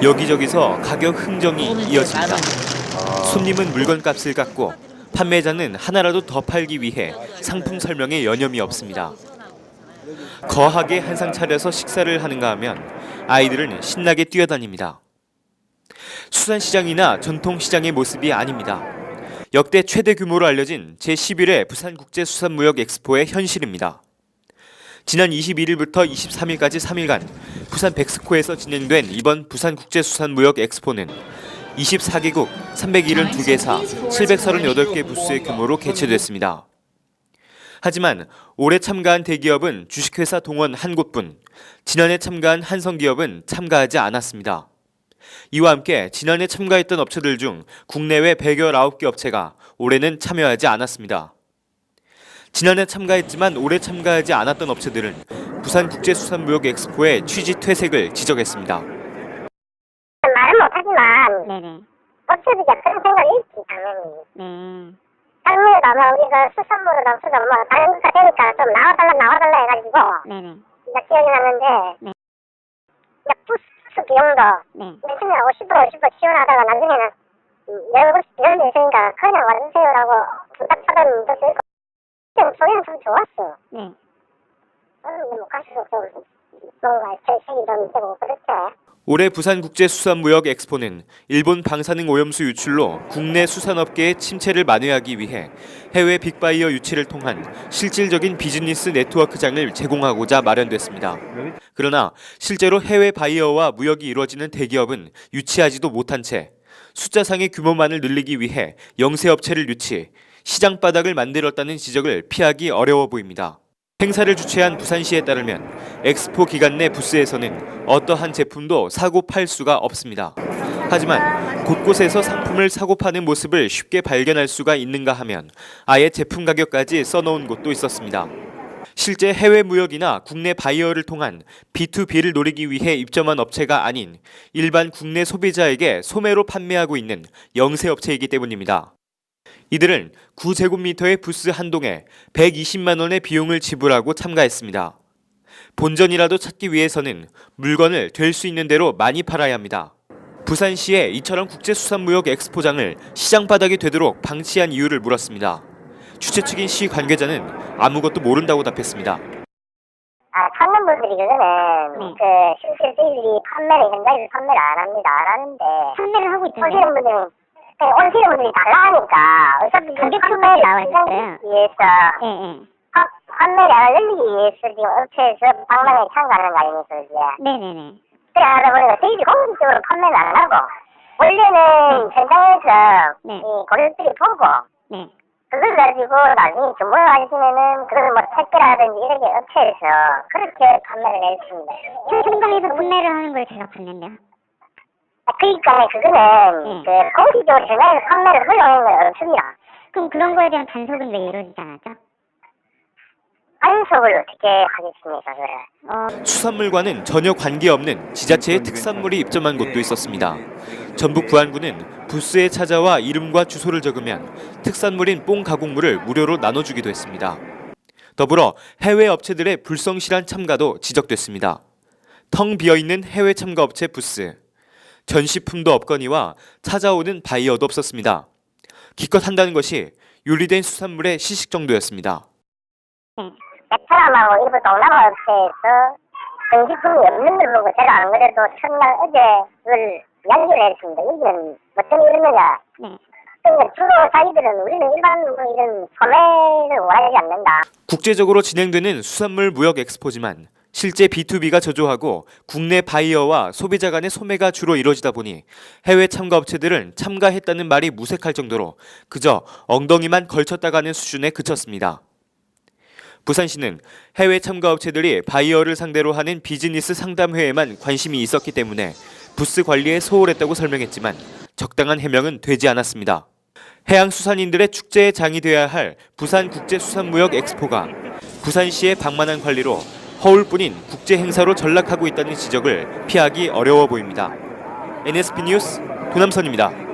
여기저기서 가격 흥정이 이어집니다. 손님은 물건값을 깎고 판매자는 하나라도 더 팔기 위해 상품 설명에 여념이 없습니다. 거하게 한상 차려서 식사를 하는가 하면 아이들은 신나게 뛰어다닙니다. 수산시장이나 전통시장의 모습이 아닙니다. 역대 최대 규모로 알려진 제11회 부산국제수산무역 엑스포의 현실입니다. 지난 21일부터 23일까지 3일간 부산 백스코에서 진행된 이번 부산국제수산무역 엑스포는 24개국 372개사 738개 부스의 규모로 개최됐습니다. 하지만 올해 참가한 대기업은 주식회사 동원 한 곳뿐, 지난해 참가한 한성기업은 참가하지 않았습니다. 이와 함께 지난해 참가했던 업체들 중 국내외 119개 업체가 올해는 참여하지 않았습니다. 지난해 참가했지만 올해 참가하지 않았던 업체들은 부산국제수산무역 엑스포의 취지 퇴색을 지적했습니다. 말은 못하지만 네네. 업체들이 그런 생각이 있지 당연히. 네. 작년에도 아마 우리가 수산물을 없어서 뭐 다른 것가 되니까 좀 나와달라 해가지고 네네. 이제 기억이 나는데 네. 이제 부스 비용도 네. 처음에 50% 지원하다가 나중에는 이런 데 있으니까 그냥 와주세요라고 부탁하던 것도 있고 소리는 좀 좋았어. 네. 뭐 갈수록 좀 뭔가 재색이 좀 되고 그렇지. 올해 부산국제수산무역 엑스포는 일본 방사능 오염수 유출로 국내 수산업계의 침체를 만회하기 위해 해외 빅바이어 유치를 통한 실질적인 비즈니스 네트워크장을 제공하고자 마련됐습니다. 그러나 실제로 해외 바이어와 무역이 이루어지는 대기업은 유치하지도 못한 채 숫자상의 규모만을 늘리기 위해 영세업체를 유치, 시장 바닥을 만들었다는 지적을 피하기 어려워 보입니다. 행사를 주최한 부산시에 따르면 엑스포 기간 내 부스에서는 어떠한 제품도 사고 팔 수가 없습니다. 하지만 곳곳에서 상품을 사고 파는 모습을 쉽게 발견할 수가 있는가 하면 아예 제품 가격까지 써놓은 곳도 있었습니다. 실제 해외 무역이나 국내 바이어를 통한 B2B를 노리기 위해 입점한 업체가 아닌 일반 국내 소비자에게 소매로 판매하고 있는 영세업체이기 때문입니다. 이들은 9제곱미터의 부스 한 동에 120만 원의 비용을 지불하고 참가했습니다. 본전이라도 찾기 위해서는 물건을 될 수 있는 대로 많이 팔아야 합니다. 부산시에 이처럼 국제수산무역 엑스포장을 시장 바닥이 되도록 방치한 이유를 물었습니다. 주최 측인 시 관계자는 아무것도 모른다고 답했습니다. 찾는 분들이 그거는 실제 저희들이 현장에서 판매를 안 합니다. 안 하는데 판매를 하고 있잖아요. 오시는 분들은 오시는 분들이 달라 하니까 어차피 가격 표명이 나와 있어요. 위해서 네. 판매량을 늘리기 위해서 지금 업체에서 방랑에 참가하는 거 아닙니까 이제. 네네네. 그래 하다 보니까 저희들이 공식적으로 판매는 안 하고 원래는 현장에서 네. 이 고객들이 보고 네. 그걸 가지고 나중에 주문을 하시면은 그걸 뭐 택배라든지 이렇게 업체에서 그렇게 판매를 했습니다. 현장에서 판매를 하는 걸 제가 봤는데요. 그러니까 그거는 공식적으로 현장에서 판매를 흘러오는 건 없습니다. 그럼 그런 거에 대한 단속은 왜 이루어지지 않았죠? 단속을 어떻게 하겠습니까, 그래. 수산물과는 전혀 관계없는 지자체의 특산물이 입점한 곳도 있었습니다. 전북 부안군은 부스에 찾아와 이름과 주소를 적으면 특산물인 뽕 가공물을 무료로 나눠주기도 했습니다. 더불어 해외 업체들의 불성실한 참가도 지적됐습니다. 텅 비어있는 해외 참가 업체 부스, 전시품도 없거니와 찾아오는 바이어도 없었습니다. 기껏 한다는 것이 윤리된 수산물의 시식 정도였습니다. 베트남하고 일부 동남아 업체에서 전시품이 없는 걸 보고 제가 안 그래도 첫날 어제 그걸 이야기를 했습니다. 이건 어떤 이러느냐. 그러니까 주로 자기들은 우리는 일반 이런 소매를 원하지 않는다. 국제적으로 진행되는 수산물 무역 엑스포지만 실제 B2B가 저조하고 국내 바이어와 소비자 간의 소매가 주로 이루어지다 보니 해외 참가 업체들은 참가했다는 말이 무색할 정도로 그저 엉덩이만 걸쳤다가는 수준에 그쳤습니다. 부산시는 해외 참가 업체들이 바이어를 상대로 하는 비즈니스 상담회에만 관심이 있었기 때문에 부스 관리에 소홀했다고 설명했지만 적당한 해명은 되지 않았습니다. 해양수산인들의 축제의 장이 되어야 할 부산국제수산무역 엑스포가 부산시의 방만한 관리로 허울뿐인 국제 행사로 전락하고 있다는 지적을 피하기 어려워 보입니다. NSB 뉴스 도남선입니다.